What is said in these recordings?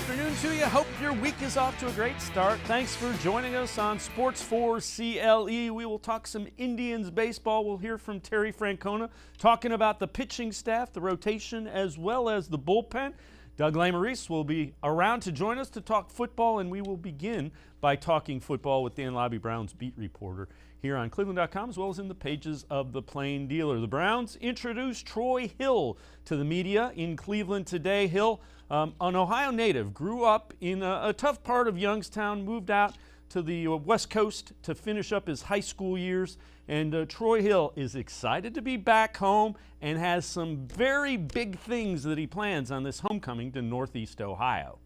afternoon to you. Hope your week is off to a great start. Thanks for joining us on Sports4CLE. We will talk some Indians baseball. We'll hear from Terry Francona talking about the pitching staff, the rotation, as well as the bullpen. Doug Lesmerises will be around to join us to talk football, and we will begin by talking football with Dan Labbe, Browns beat reporter here on cleveland.com, as well as in the pages of the Plain Dealer. The Browns introduced Troy Hill to the media in Cleveland today. Hill, an Ohio native, grew up in a tough part of Youngstown, moved out to the West Coast to finish up his high school years. And Troy Hill is excited to be back home and has some very big things that he plans on this homecoming to Northeast Ohio.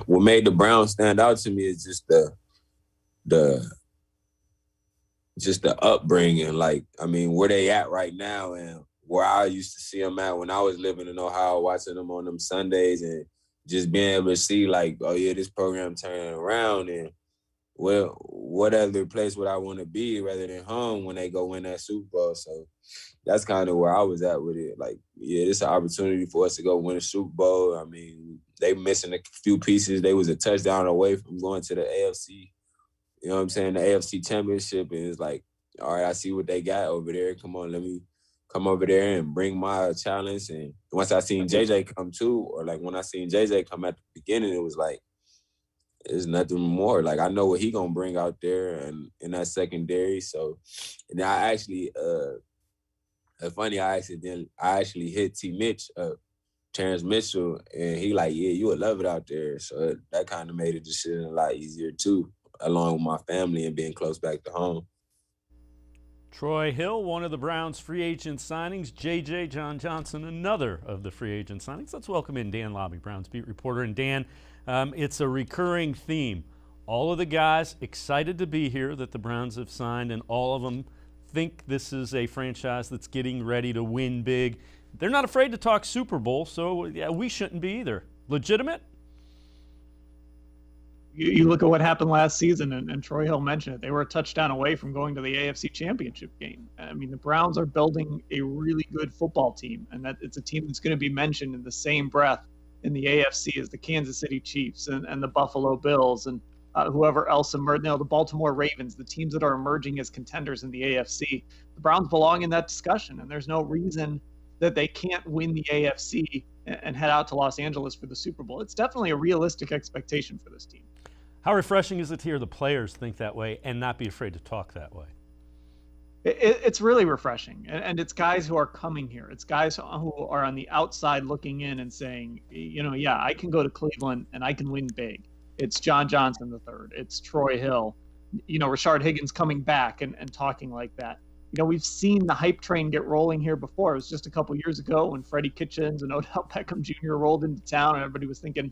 What made the Browns stand out to me is just the upbringing. Like, I mean, where they at right now and where I used to see them at when I was living in Ohio, watching them on them Sundays and just being able to see like, oh yeah, this program turning around, and well, what other place would I want to be rather than home when they go win that Super Bowl? So that's kind of where I was at with it. Like, yeah, this is an opportunity for us to go win a Super Bowl. I mean, they missing a few pieces. They was a touchdown away from going to the AFC, you know what I'm saying, the AFC Championship. And it's like, all right, I see what they got over there. Come on, let me come over there and bring my challenge. And once I seen JJ come too, or like when I seen JJ come at the beginning, it was like, there's nothing more. Like, I know what he gonna bring out there and in that secondary. So, and I actually, it's funny, I actually hit T. Mitch up, Terrence Mitchell, and he like, yeah, you would love it out there. So that kind of made the decision a lot easier too, along with my family and being close back to home. Troy Hill, one of the Browns' free agent signings. J.J. John Johnson, another of the free agent signings. Let's welcome in Dan Labbe, Browns beat reporter. And Dan, it's a recurring theme. All of the guys excited to be here that the Browns have signed, and all of them think this is a franchise that's getting ready to win big. They're not afraid to talk Super Bowl, so yeah, we shouldn't be either. Legitimate? You look at what happened last season, and Troy Hill mentioned it. They were a touchdown away from going to the AFC Championship game. I mean, the Browns are building a really good football team, and that it's a team that's going to be mentioned in the same breath in the AFC as the Kansas City Chiefs and the Buffalo Bills and whoever else emerged, the Baltimore Ravens, the teams that are emerging as contenders in the AFC. The Browns belong in that discussion, and there's no reason that they can't win the AFC and head out to Los Angeles for the Super Bowl. It's definitely a realistic expectation for this team. How refreshing is it to hear the players think that way and not be afraid to talk that way? It's really refreshing, and it's guys who are coming here. It's guys who are on the outside looking in and saying, yeah, I can go to Cleveland and I can win big. It's John Johnson III. It's Troy Hill. Rashard Higgins coming back and talking like that. We've seen the hype train get rolling here before. It was just a couple years ago when Freddie Kitchens and Odell Beckham Jr. rolled into town, and everybody was thinking,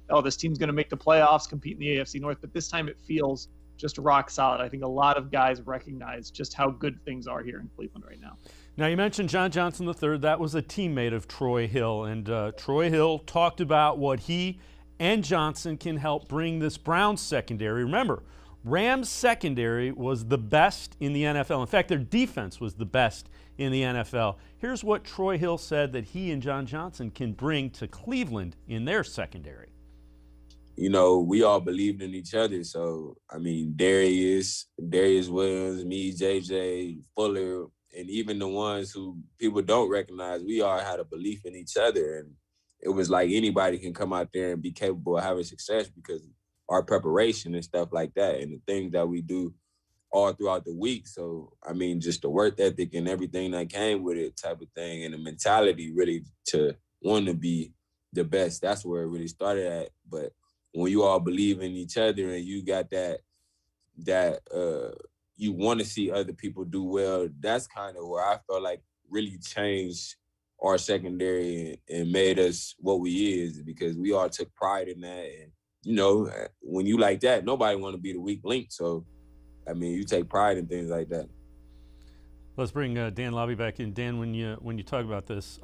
oh, this team's going to make the playoffs, compete in the AFC North. But this time it feels just rock solid. I think a lot of guys recognize just how good things are here in Cleveland right now. Now, you mentioned John Johnson III. That was a teammate of Troy Hill. And Troy Hill talked about what he and Johnson can help bring this Browns secondary. Remember, Rams secondary was the best in the NFL. In fact, their defense was the best in the NFL. Here's what Troy Hill said that he and John Johnson can bring to Cleveland in their secondary. We all believed in each other. So, I mean, Darius Williams, me, JJ, Fuller, and even the ones who people don't recognize, we all had a belief in each other. And it was like anybody can come out there and be capable of having success because our preparation and stuff like that and the things that we do all throughout the week. So, I mean, just the work ethic and everything that came with it type of thing, and the mentality really to want to be the best. That's where it really started at. But when you all believe in each other and you got that you want to see other people do well, that's kind of where I felt like really changed our secondary and made us what we is, because we all took pride in that. And, when you like that, nobody want to be the weak link. So, I mean, you take pride in things like that. Let's bring Dan Labbe back in. Dan, when you talk about this,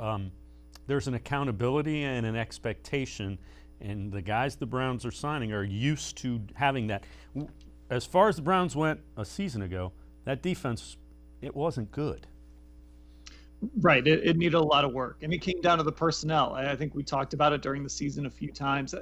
there's an accountability and an expectation, and the guys the Browns are signing are used to having that. As far as the Browns went a season ago, that defense, it wasn't good. Right. It needed a lot of work, and it came down to the personnel. I think we talked about it during the season a few times.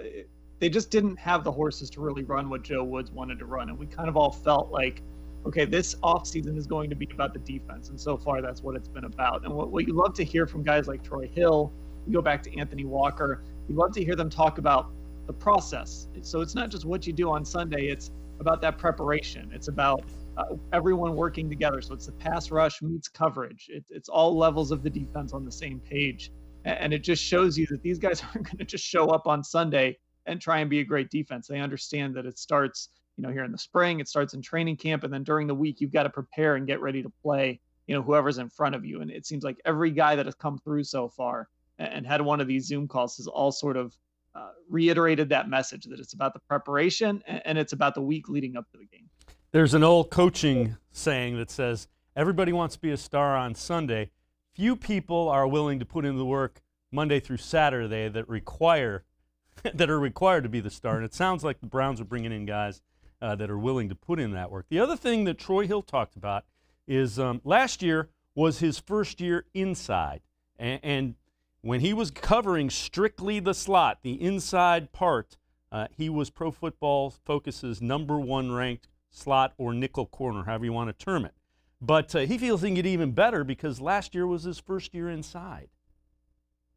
They just didn't have the horses to really run what Joe Woods wanted to run, and we kind of all felt like, okay, this offseason is going to be about the defense, and so far that's what it's been about. And what you love to hear from guys like Troy Hill, you go back to Anthony Walker, you love to hear them talk about the process. So it's not just what you do on Sunday, it's about that preparation. It's about everyone working together. So it's the pass rush meets coverage. It's all levels of the defense on the same page. And it just shows you that these guys aren't going to just show up on Sunday and try and be a great defense. They understand that it starts, here in the spring, it starts in training camp. And then during the week, you've got to prepare and get ready to play, whoever's in front of you. And it seems like every guy that has come through so far and had one of these Zoom calls has all sort of reiterated that message that it's about the preparation and it's about the week leading up to the game. There's an old coaching saying that says, everybody wants to be a star on Sunday. Few people are willing to put in the work Monday through Saturday that are required to be the star. And it sounds like the Browns are bringing in guys that are willing to put in that work. The other thing that Troy Hill talked about is last year was his first year inside. And when he was covering strictly the slot, the inside part, he was Pro Football Focus's #1 ranked slot or nickel corner, however you want to term it. But he feels he can get even better because last year was his first year inside.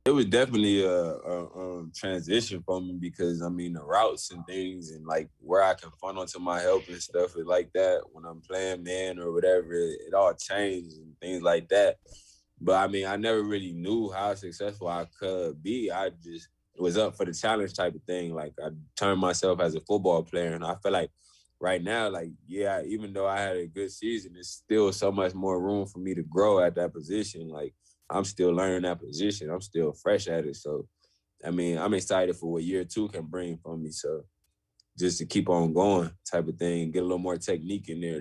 It was definitely a transition for me because, the routes and things and, where I can funnel to my help and stuff is like that. When I'm playing man or whatever, it all changes and things like that. But, I never really knew how successful I could be. I just was up for the challenge type of thing. I turned myself as a football player, and I feel like right now, even though I had a good season, there's still so much more room for me to grow at that position. I'm still learning that position. I'm still fresh at it. So, I'm excited for what year 2 can bring for me. So just to keep on going type of thing, get a little more technique in there.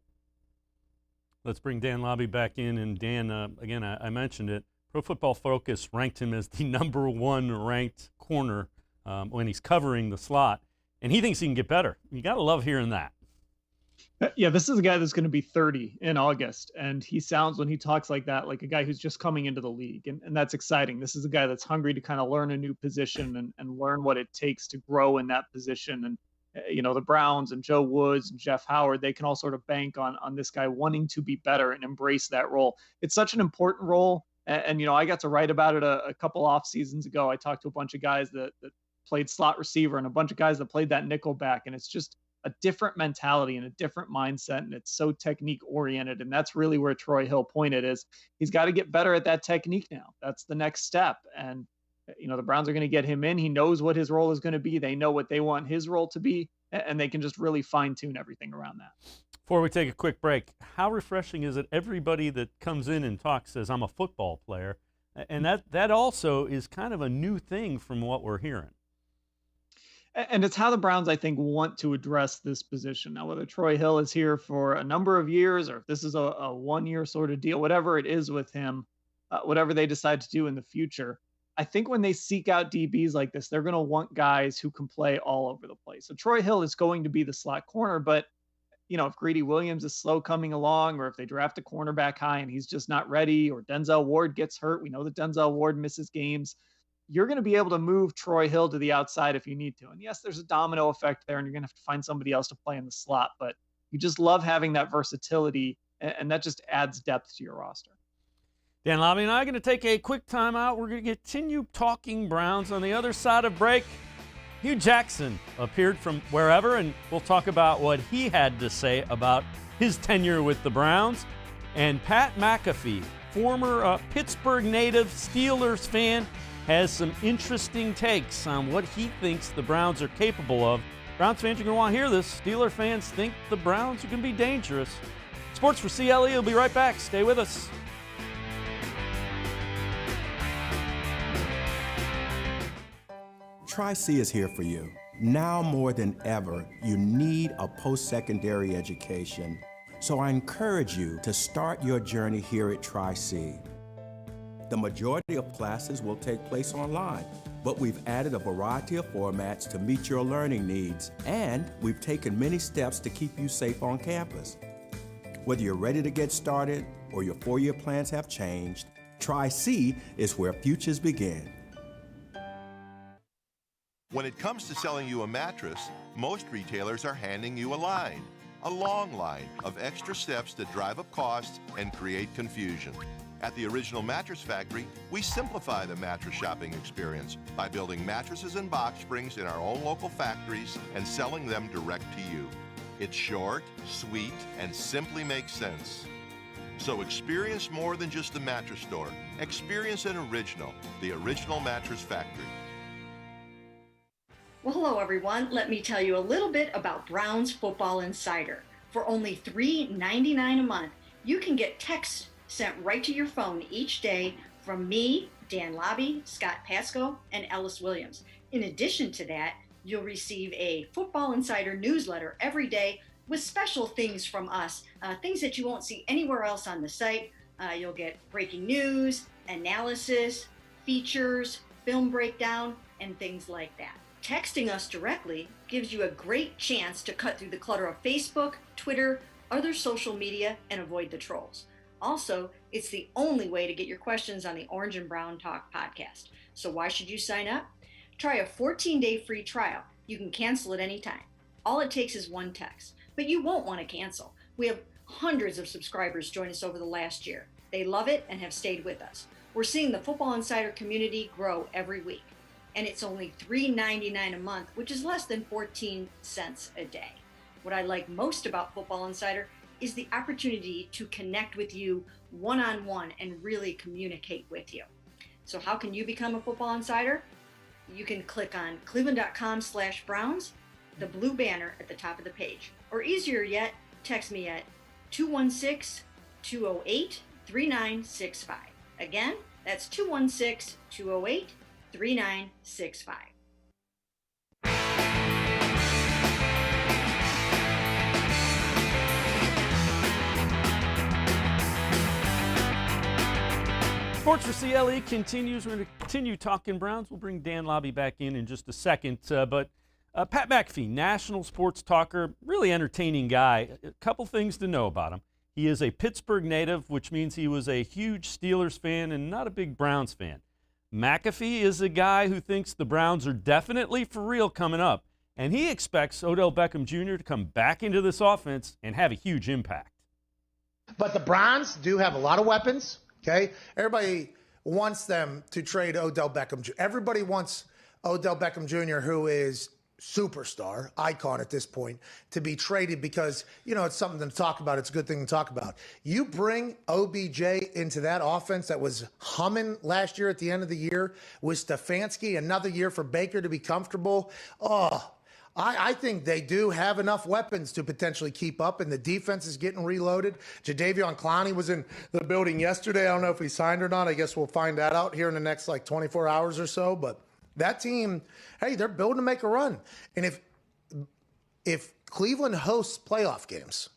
Let's bring Dan Labbe back in. And Dan, again, I mentioned it. Pro Football Focus ranked him as the #1 ranked corner when he's covering the slot. And he thinks he can get better. You got to love hearing that. Yeah, this is a guy that's going to be 30 in August, and he sounds, when he talks like that, like a guy who's just coming into the league, and that's exciting. This is a guy that's hungry to kind of learn a new position and learn what it takes to grow in that position. And, the Browns and Joe Woods and Jeff Howard, they can all sort of bank on this guy wanting to be better and embrace that role. It's such an important role, and I got to write about it a couple off seasons ago. I talked to a bunch of guys that played slot receiver and a bunch of guys that played that nickel back, and it's just a different mentality and a different mindset, and it's so technique oriented. And that's really where Troy Hill pointed is he's got to get better at that technique now. That's the next step. And, the Browns are going to get him in. He knows what his role is going to be. They know what they want his role to be, and they can just really fine tune everything around that. Before we take a quick break, how refreshing is it? Everybody that comes in and talks says, I'm a football player. And that also is kind of a new thing from what we're hearing. And it's how the Browns, I think, want to address this position. Now, whether Troy Hill is here for a number of years or if this is a one-year sort of deal, whatever it is with him, whatever they decide to do in the future, I think when they seek out DBs like this, they're going to want guys who can play all over the place. So Troy Hill is going to be the slot corner, but, if Greedy Williams is slow coming along or if they draft a cornerback high and he's just not ready or Denzel Ward gets hurt, we know that Denzel Ward misses games, you're going to be able to move Troy Hill to the outside if you need to. And yes, there's a domino effect there, and you're going to have to find somebody else to play in the slot. But you just love having that versatility, and that just adds depth to your roster. Dan Labbe and I are going to take a quick time out. We're going to continue talking Browns on the other side of break. Hue Jackson appeared from wherever, and we'll talk about what he had to say about his tenure with the Browns. And Pat McAfee, former Pittsburgh native Steelers fan, has some interesting takes on what he thinks the Browns are capable of. Browns fans are going to want to hear this. Steeler fans think the Browns are going to be dangerous. Sports4CLE will be right back. Stay with us. Tri-C is here for you. Now more than ever, you need a post-secondary education. So I encourage you to start your journey here at Tri-C. The majority of classes will take place online, but we've added a variety of formats to meet your learning needs, and we've taken many steps to keep you safe on campus. Whether you're ready to get started or your 4-year plans have changed, Tri-C is where futures begin. When it comes to selling you a mattress, most retailers are handing you a line, a long line of extra steps that drive up costs and create confusion. At the Original Mattress Factory, we simplify the mattress shopping experience by building mattresses and box springs in our own local factories and selling them direct to you. It's short, sweet, and simply makes sense. So experience more than just the mattress store. Experience an original, the Original Mattress Factory. Well, hello everyone. Let me tell you a little bit about Browns Football Insider. For only $3.99 a month, you can get texts sent right to your phone each day from me, Dan Labbe, Scott Pasco, and Ellis Williams. In addition to that, you'll receive a Football Insider newsletter every day with special things from us, things that you won't see anywhere else on the site. You'll get breaking news, analysis, features, film breakdown, and things like that. Texting us directly gives you a great chance to cut through the clutter of Facebook, Twitter, other social media, and avoid the trolls. Also, it's the only way to get your questions on the Orange and Brown Talk podcast. So why should you sign up? Try a 14-day free trial. You can cancel at any time. All it takes is one text, but you won't want to cancel. We have hundreds of subscribers join us over the last year. They love it and have stayed with us. We're seeing the Football Insider community grow every week. And it's only $3.99 a month, which is less than 14 cents a day. What I like most about Football Insider is the opportunity to connect with you one-on-one and really communicate with you. So how can you become a Football Insider? You can click on cleveland.com/Browns, the blue banner at the top of the page. Or easier yet, text me at 216-208-3965. Again, that's 216-208-3965. Sports4CLE continues. We're going to continue talking Browns. We'll bring Dan Labbe back in just a second. But Pat McAfee, national sports talker, really entertaining guy. A couple things to know about him. He is a Pittsburgh native, which means he was a huge Steelers fan and not a big Browns fan. McAfee is a guy who thinks the Browns are definitely for real coming up, and he expects Odell Beckham Jr. to come back into this offense and have a huge impact. But the Browns do have a lot of weapons, okay? Everybody wants them to trade Odell Beckham Jr. Everybody wants Odell Beckham Jr., who is superstar, icon at this point, to be traded because, you know, it's something to talk about. It's a good thing to talk about. You bring OBJ into that offense that was humming last year at the end of the year with Stefanski, another year for Baker to be comfortable. I think they do have enough weapons to potentially keep up, and the defense is getting reloaded. Jadeveon Clowney was in the building yesterday. I don't know if he signed or not. I guess we'll find that out here in the next, 24 hours or so, but that team, hey, they're building to make a run. And if Cleveland hosts playoff games,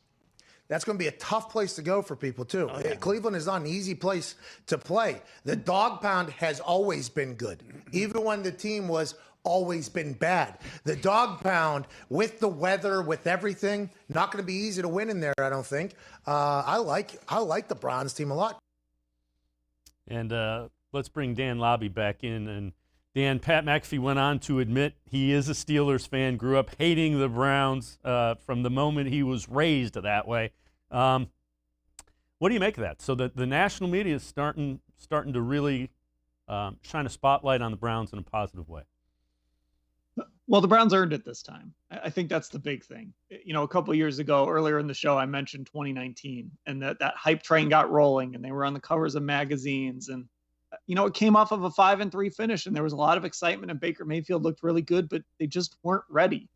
that's going to be a tough place to go for people, too. Oh, yeah. Cleveland is not an easy place to play. The dog pound has always been good, even when the team was always been bad. The dog pound, with the weather, with everything, not going to be easy to win in there, I don't think. I like the Browns team a lot. And let's bring Dan Labbe back in. And Dan, Pat McAfee went on to admit he is a Steelers fan, grew up hating the Browns from the moment he was raised that way. What do you make of that? So the national media is starting to really shine a spotlight on the Browns in a positive way. Well, the Browns earned it this time. I think that's the big thing. You know, a couple of years ago, earlier in the show, I mentioned 2019, and that hype train got rolling, and they were on the covers of magazines, and you know, it came off of a 5-3 finish, and there was a lot of excitement, and Baker Mayfield looked really good, but they just weren't ready.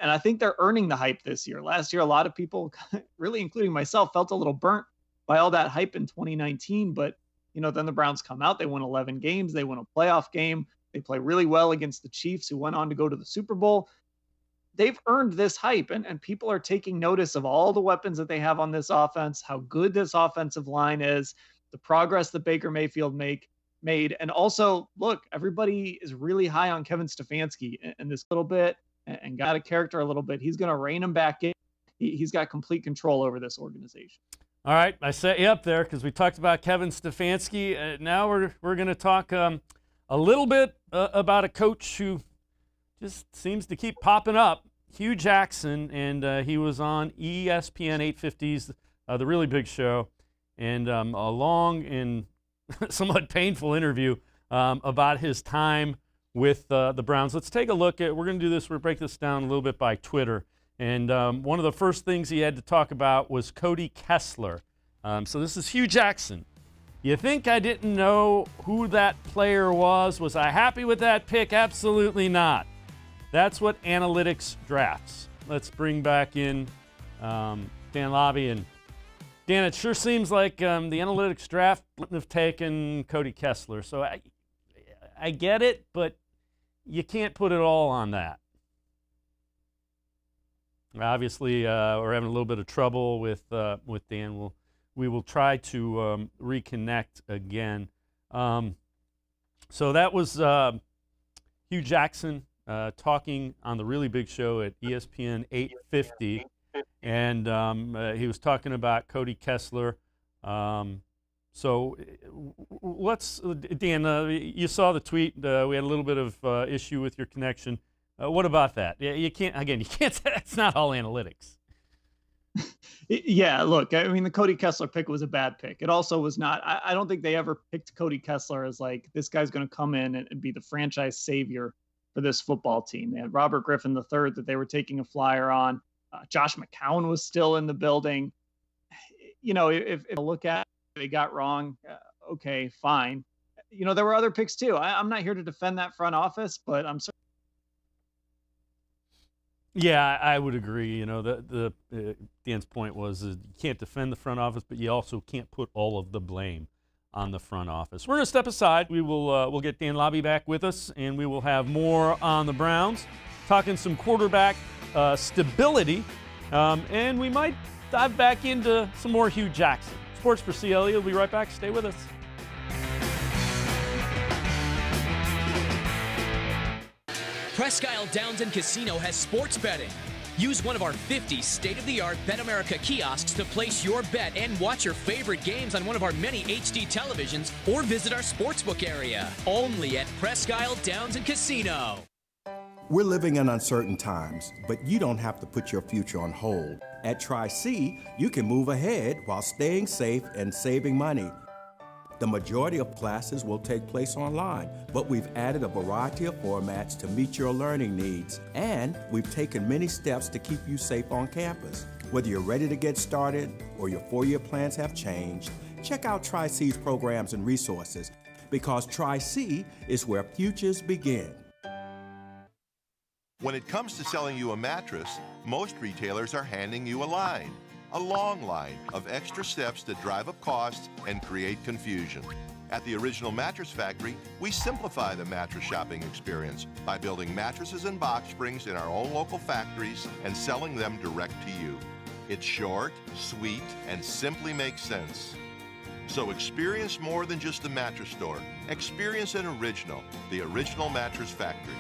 And I think they're earning the hype this year. Last year, a lot of people, really including myself, felt a little burnt by all that hype in 2019. But, you know, then the Browns come out, they win 11 games, they win a playoff game, they play really well against the Chiefs, who went on to go to the Super Bowl. They've earned this hype, and people are taking notice of all the weapons that they have on this offense, how good this offensive line is, the progress that Baker Mayfield made. And also, look, everybody is really high on Kevin Stefanski in this little bit and got a character a little bit. He's going to rein him back in. He's got complete control over this organization. All right, I set you up there because we talked about Kevin Stefanski. Now we're going to talk a little bit about a coach who just seems to keep popping up, Hue Jackson, and he was on ESPN 850's The Really Big Show, and a long and somewhat painful interview about his time with the Browns. Let's take a look at, we're going to do this, we're going to break this down a little bit by Twitter. And one of the first things he had to talk about was Cody Kessler. So this is Hue Jackson. You think I didn't know who that player was? Was I happy with that pick? Absolutely not. That's what analytics drafts. Let's bring back in Dan Labbe. And Dan, it sure seems like the analytics draft wouldn't have taken Cody Kessler. So I get it, but you can't put it all on that. Obviously, we're having a little bit of trouble with Dan. We will try to reconnect again. So that was Hue Jackson talking on The Really Big Show at ESPN 850, and he was talking about Cody Kessler. So let's, Dan, you saw the tweet. We had a little bit of issue with your connection. What about that? You can't say it's not all analytics. Yeah, look, I mean, the Cody Kessler pick was a bad pick. It also was not, I don't think they ever picked Cody Kessler as like, this guy's going to come in and be the franchise savior for this football team. They had Robert Griffin III that they were taking a flyer on. Josh McCown was still in the building. You know, if you look at it, they got wrong, okay, fine. You know, there were other picks too. I'm not here to defend that front office, but I'm sorry. Yeah, I would agree. You know, Dan's point was you can't defend the front office, but you also can't put all of the blame on the front office. We're going to step aside. We will we'll get Dan Labbe back with us, and we will have more on the Browns, talking some quarterback stability, and we might dive back into some more Hue Jackson. Sports4CLE will be right back. Stay with us. Presque Isle Downs and Casino has sports betting. Use one of our 50 state-of-the-art Bet America kiosks to place your bet and watch your favorite games on one of our many HD televisions, or visit our sportsbook area. Only at Presque Isle Downs and Casino. We're living in uncertain times, but you don't have to put your future on hold. At Tri-C, you can move ahead while staying safe and saving money. The majority of classes will take place online, but we've added a variety of formats to meet your learning needs, and we've taken many steps to keep you safe on campus. Whether you're ready to get started or your four-year plans have changed, check out Tri-C's programs and resources, because Tri-C is where futures begin. When it comes to selling you a mattress, most retailers are handing you a line. A long line of extra steps that drive up costs and create confusion. At the Original Mattress Factory, we simplify the mattress shopping experience by building mattresses and box springs in our own local factories and selling them direct to you. It's short, sweet, and simply makes sense. So experience more than just the mattress store. Experience an original, the Original Mattress Factory.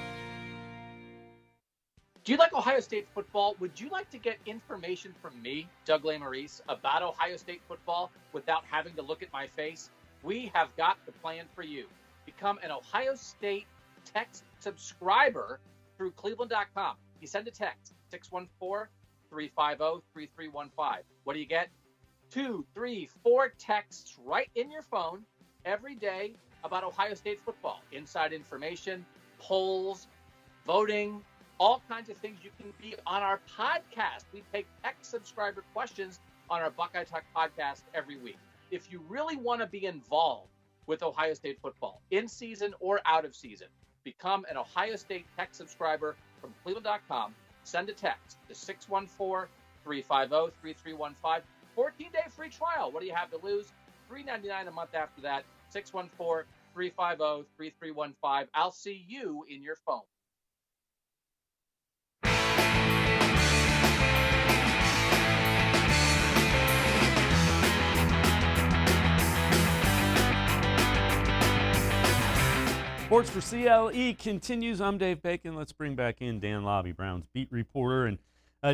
Do you like Ohio State football? Would you like to get information from me, Doug Lesmerises, about Ohio State football without having to look at my face? We have got the plan for you. Become an Ohio State text subscriber through cleveland.com. You send a text, 614-350-3315. What do you get? 2, 3, 4 texts right in your phone every day about Ohio State football. Inside information, polls, voting, all kinds of things. You can be on our podcast. We take text subscriber questions on our Buckeye Talk podcast every week. If you really want to be involved with Ohio State football, in season or out of season, become an Ohio State text subscriber from cleveland.com. Send a text to 614-350-3315. 14-day free trial. What do you have to lose? $3.99 a month after that. 614-350-3315. I'll see you in your phone. Sports4CLE continues. I'm Dave Bacon. Let's bring back in Dan Labbe, Browns beat reporter. And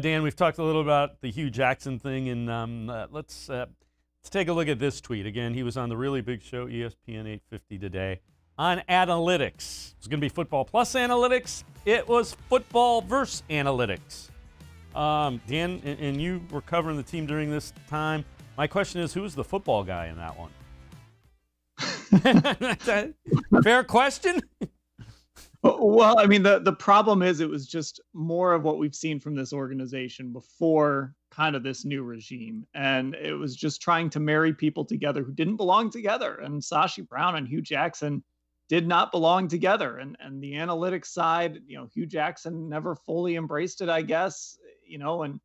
Dan, we've talked a little about the Hue Jackson thing, and let's Let's take a look at this tweet. Again, he was on the Really Big Show, ESPN 850 today, on analytics. It's going to be football plus analytics. It was football versus analytics. Dan, and you were covering the team during this time. My question is, who's the football guy in that one? Fair question? Well, I mean, the problem is it was just more of what we've seen from this organization before kind of this new regime. And it was just trying to marry people together who didn't belong together. And Sashi Brown and Hue Jackson did not belong together. And the analytics side, Hue Jackson never fully embraced it, I guess, and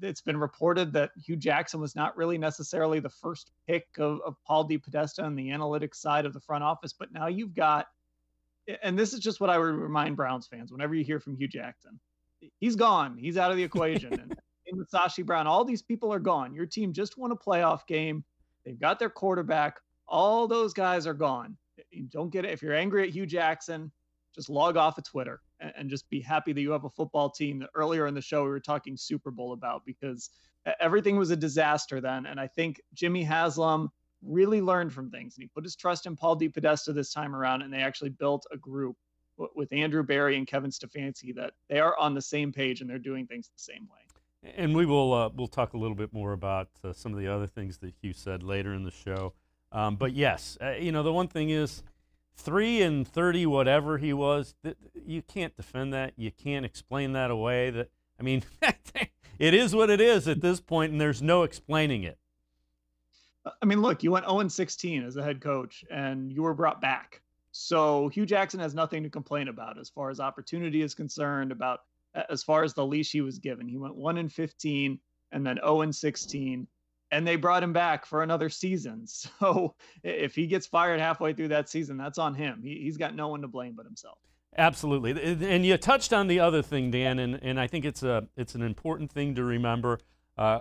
it's been reported that Hue Jackson was not really necessarily the first pick of Paul DePodesta on the analytics side of the front office. But now you've got, and this is just what I would remind Browns fans whenever you hear from Hue Jackson, he's gone. He's out of the equation. And with Sashi Brown, all these people are gone. Your team just won a playoff game. They've got their quarterback. All those guys are gone. You don't get it. If you're angry at Hue Jackson, just log off of Twitter and just be happy that you have a football team that earlier in the show we were talking Super Bowl about, because everything was a disaster then. And I think Jimmy Haslam really learned from things, and he put his trust in Paul DePodesta this time around, and they actually built a group with Andrew Berry and Kevin Stefanski that they are on the same page and they're doing things the same way. And we'll talk a little bit more about some of the other things that Hugh said later in the show. But yes, the one thing is 3-30, whatever he was, you can't defend that. You can't explain that away. It is what it is at this point, and there's no explaining it. I mean, look, you went 0-16 as a head coach, and you were brought back. So Hue Jackson has nothing to complain about as far as opportunity is concerned, about as far as the leash he was given. He went 1-15 and then 0-16, and they brought him back for another season. So if he gets fired halfway through that season, that's on him. He's got no one to blame but himself. Absolutely. And you touched on the other thing, Dan, and I think it's an important thing to remember.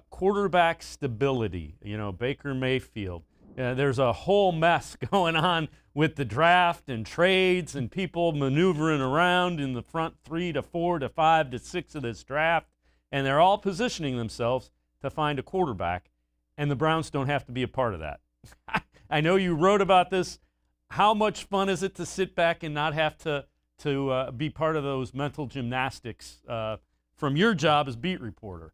Quarterback stability, Baker Mayfield. There's a whole mess going on with the draft and trades and people maneuvering around in the front 3 to 4 to 5 to 6 of this draft, and they're all positioning themselves to find a quarterback, and the Browns don't have to be a part of that. I know you wrote about this. How much fun is it to sit back and not have to be part of those mental gymnastics from your job as beat reporter?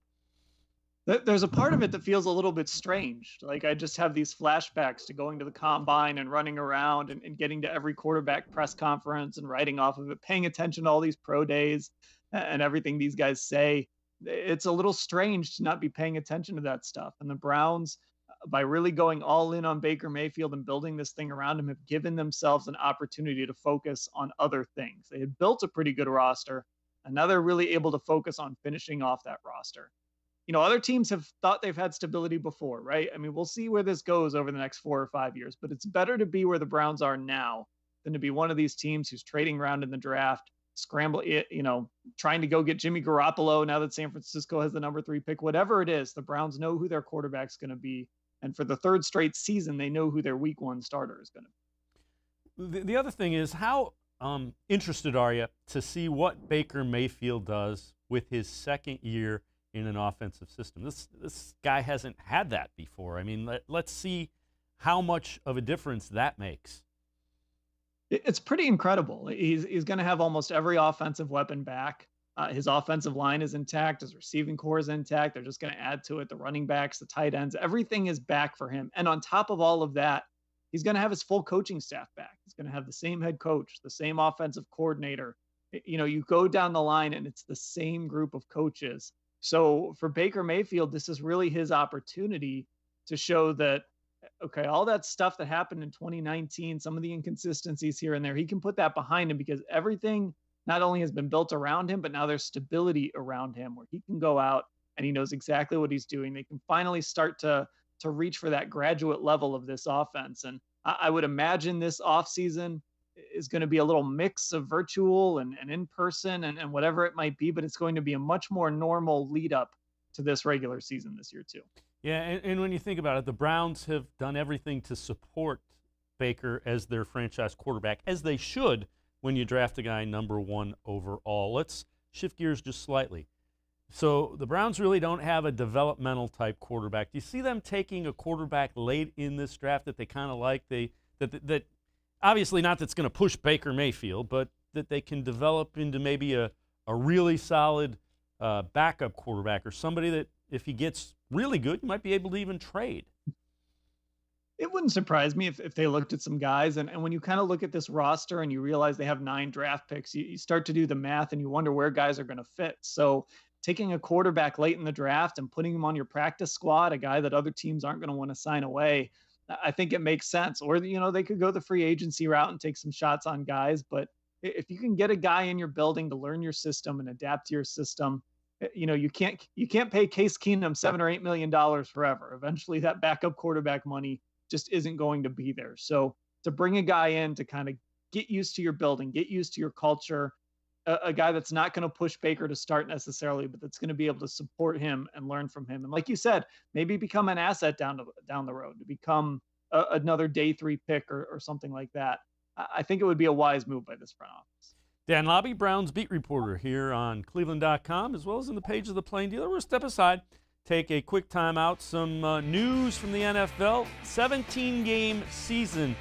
There's a part of it that feels a little bit strange. Like, I just have these flashbacks to going to the combine and running around and getting to every quarterback press conference and writing off of it, paying attention to all these pro days and everything these guys say. It's a little strange to not be paying attention to that stuff. And the Browns, by really going all in on Baker Mayfield and building this thing around him, have given themselves an opportunity to focus on other things. They had built a pretty good roster, and now they're really able to focus on finishing off that roster. Other teams have thought they've had stability before, right? I mean, we'll see where this goes over the next 4 or 5 years, but it's better to be where the Browns are now than to be one of these teams who's trading around in the draft, trying to go get Jimmy Garoppolo now that San Francisco has the number 3 pick. Whatever it is, the Browns know who their quarterback's going to be, and for the 3rd straight season, they know who their week 1 starter is going to be. The other thing is, how interested are you to see what Baker Mayfield does with his second year in an offensive system? This guy hasn't had that before. I mean, let's see how much of a difference that makes. It's pretty incredible. He's going to have almost every offensive weapon back. His offensive line is intact. His receiving core is intact. They're just going to add to it. The running backs, the tight ends, everything is back for him. And on top of all of that, he's going to have his full coaching staff back. He's going to have the same head coach, the same offensive coordinator. You go down the line and it's the same group of coaches. So for Baker Mayfield, this is really his opportunity to show that, okay, all that stuff that happened in 2019, some of the inconsistencies here and there, he can put that behind him, because everything not only has been built around him, but now there's stability around him where he can go out and he knows exactly what he's doing. They can finally start to reach for that graduate level of this offense. And I would imagine this offseason is going to be a little mix of virtual and in person and whatever it might be, but it's going to be a much more normal lead up to this regular season this year too. Yeah, and when you think about it, the Browns have done everything to support Baker as their franchise quarterback, as they should when you draft a guy number 1 overall. Let's shift gears just slightly. So the Browns really don't have a developmental type quarterback. Do you see them taking a quarterback late in this draft that they kind of like? That obviously not that's going to push Baker Mayfield, but that they can develop into maybe a really solid backup quarterback or somebody that if he gets really good, you might be able to even trade. It wouldn't surprise me if they looked at some guys. And when you kind of look at this roster and you realize they have 9 draft picks, you start to do the math and you wonder where guys are going to fit. So taking a quarterback late in the draft and putting him on your practice squad, a guy that other teams aren't going to want to sign away, I think it makes sense. Or, they could go the free agency route and take some shots on guys. But if you can get a guy in your building to learn your system and adapt to your system, you can't pay Case Keenum $7 or $8 million forever. Eventually that backup quarterback money just isn't going to be there. So to bring a guy in to kind of get used to your building, get used to your culture, a guy that's not going to push Baker to start necessarily, but that's going to be able to support him and learn from him. And like you said, maybe become an asset down the road, to become another day 3 pick or something like that. I think it would be a wise move by this front office. Dan Labbe, Browns beat reporter here on cleveland.com, as well as in the page of the Plain Dealer. We'll step aside, take a quick time out. Some news from the NFL. 17-game season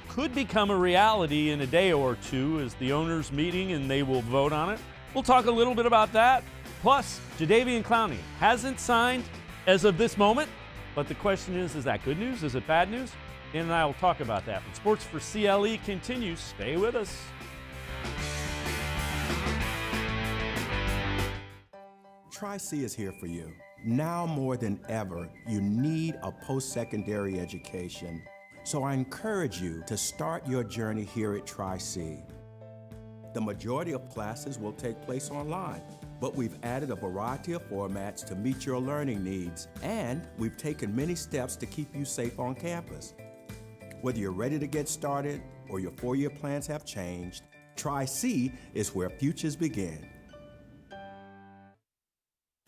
could become a reality in a day or two as the owners meeting and they will vote on it. We'll talk a little bit about that. Plus, Jadeveon Clowney hasn't signed as of this moment, but the question is that good news? Is it bad news? Dan and I will talk about that. When Sports for CLE continues, stay with us. Tri-C is here for you. Now more than ever, you need a post-secondary education. So I encourage you to start your journey here at Tri-C. The majority of classes will take place online, but we've added a variety of formats to meet your learning needs, and we've taken many steps to keep you safe on campus. Whether you're ready to get started or your 4-year plans have changed, Tri-C is where futures begin.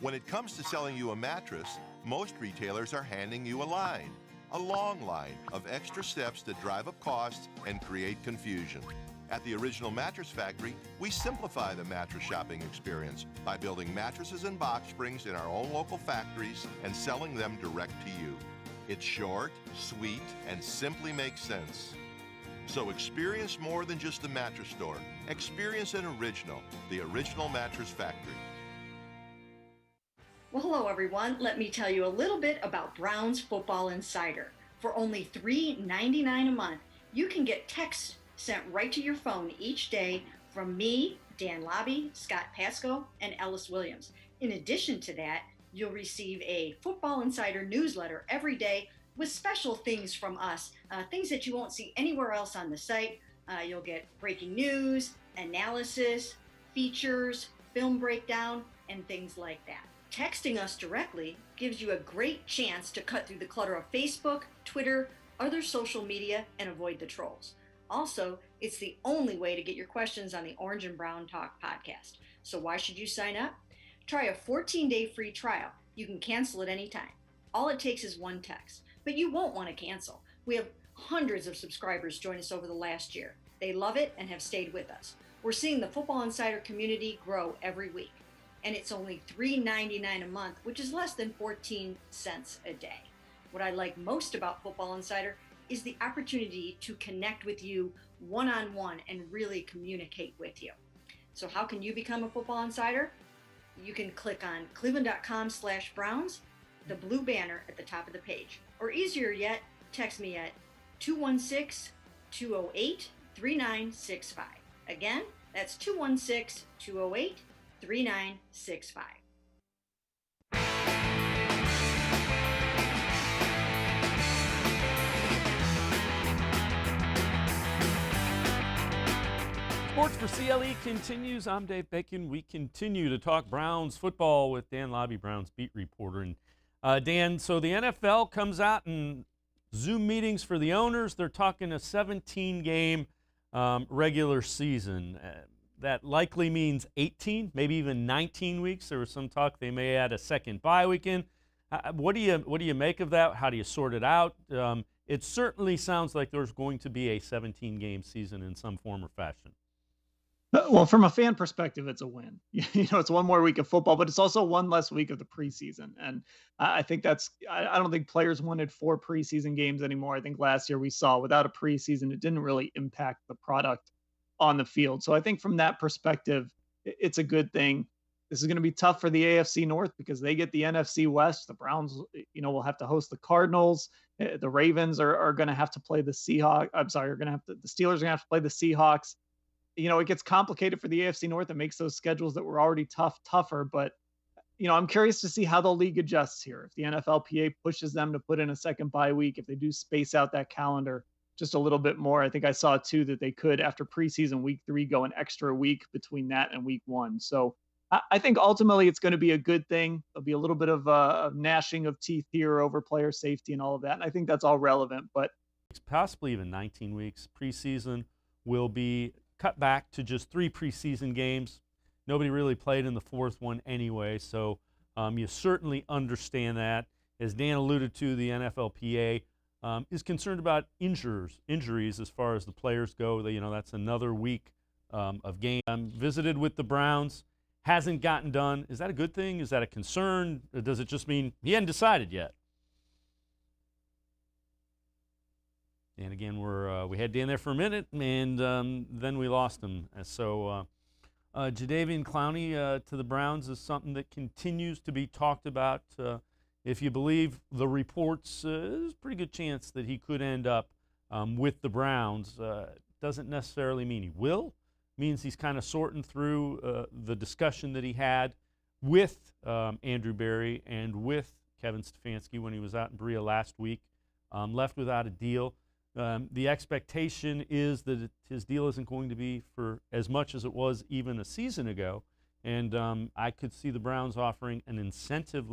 When it comes to selling you a mattress, most retailers are handing you a long line of extra steps that drive up costs and create confusion. At the Original Mattress Factory, we simplify the mattress shopping experience by building mattresses and box springs in our own local factories and selling them direct to you. It's short, sweet, and simply makes sense. So experience more than just the mattress store. Experience an original, the Original Mattress Factory. Well, hello everyone. Let me tell you a little bit about Browns Football Insider. For only $3.99 a month, you can get texts sent right to your phone each day from me, Dan Labbe, Scott Pasco, and Ellis Williams. In addition to that, you'll receive a Football Insider newsletter every day with special things from us, things that you won't see anywhere else on the site. You'll get breaking news, analysis, features, film breakdown, and things like that. Texting us directly gives you a great chance to cut through the clutter of Facebook, Twitter, other social media, and avoid the trolls. Also, it's the only way to get your questions on the Orange and Brown Talk podcast. So why should you sign up? Try a 14-day free trial. You can cancel at any time. All it takes is one text, but you won't want to cancel. We have hundreds of subscribers join us over the last year. They love it and have stayed with us. We're seeing the Football Insider community grow every week. And it's only $3.99 a month, which is less than 14 cents a day. What I like most about Football Insider is the opportunity to connect with you one-on-one and really communicate with you. So how can you become a Football Insider? You can click on cleveland.com/Browns, the blue banner at the top of the page. Or easier yet, text me at 216-208-3965. Again, that's 216-208-3965. Sports for CLE continues. I'm Dave Bacon. We continue to talk Browns football with Dan Labbe, Browns beat reporter. And Dan, so the NFL comes out in Zoom meetings for the owners. They're talking a 17-game regular season. That likely means 18, maybe even 19 weeks. There was some talk they may add a second bye weekend. What do you make of that? How do you sort it out? It certainly sounds like there's going to be a 17-game season in some form or fashion. Well, from a fan perspective, it's a win. It's one more week of football, but it's also one less week of the preseason. And I think I don't think players wanted 4 preseason games anymore. I think last year we saw without a preseason, it didn't really impact the product on the field. So I think from that perspective, it's a good thing. This is going to be tough for the AFC North because they get the NFC West. The Browns, will have to host the Cardinals. The Ravens are going to have to play the Seahawks. I'm sorry, the Steelers are going to have to play the Seahawks. It gets complicated for the AFC North. It makes those schedules that were already tougher. But, I'm curious to see how the league adjusts here. If the NFLPA pushes them to put in a second bye week, if they do space out that calendar just a little bit more. I think I saw too that they could, after preseason week 3, go an extra week between that and week 1. So I think ultimately it's going to be a good thing. There'll be a little bit of a gnashing of teeth here over player safety and all of that. And I think that's all relevant. But possibly even 19 weeks. Preseason will be cut back to just 3 preseason games. Nobody really played in the 4th one anyway, so you certainly understand that. As Dan alluded to, the NFLPA is concerned about injuries as far as the players go. That's another week of game. Visited with the Browns, hasn't gotten done. Is that a good thing? Is that a concern? Or does it just mean he hadn't decided yet? And again, we had Dan there for a minute, and then we lost him. So Jadeveon Clowney to the Browns is something that continues to be talked about. If you believe the reports, there's a pretty good chance that he could end up with the Browns. Doesn't necessarily mean he will. Means he's kind of sorting through the discussion that he had with Andrew Berry and with Kevin Stefanski when he was out in Berea last week. Left without a deal. The expectation is that his deal isn't going to be for as much as it was even a season ago, and I could see the Browns offering an incentive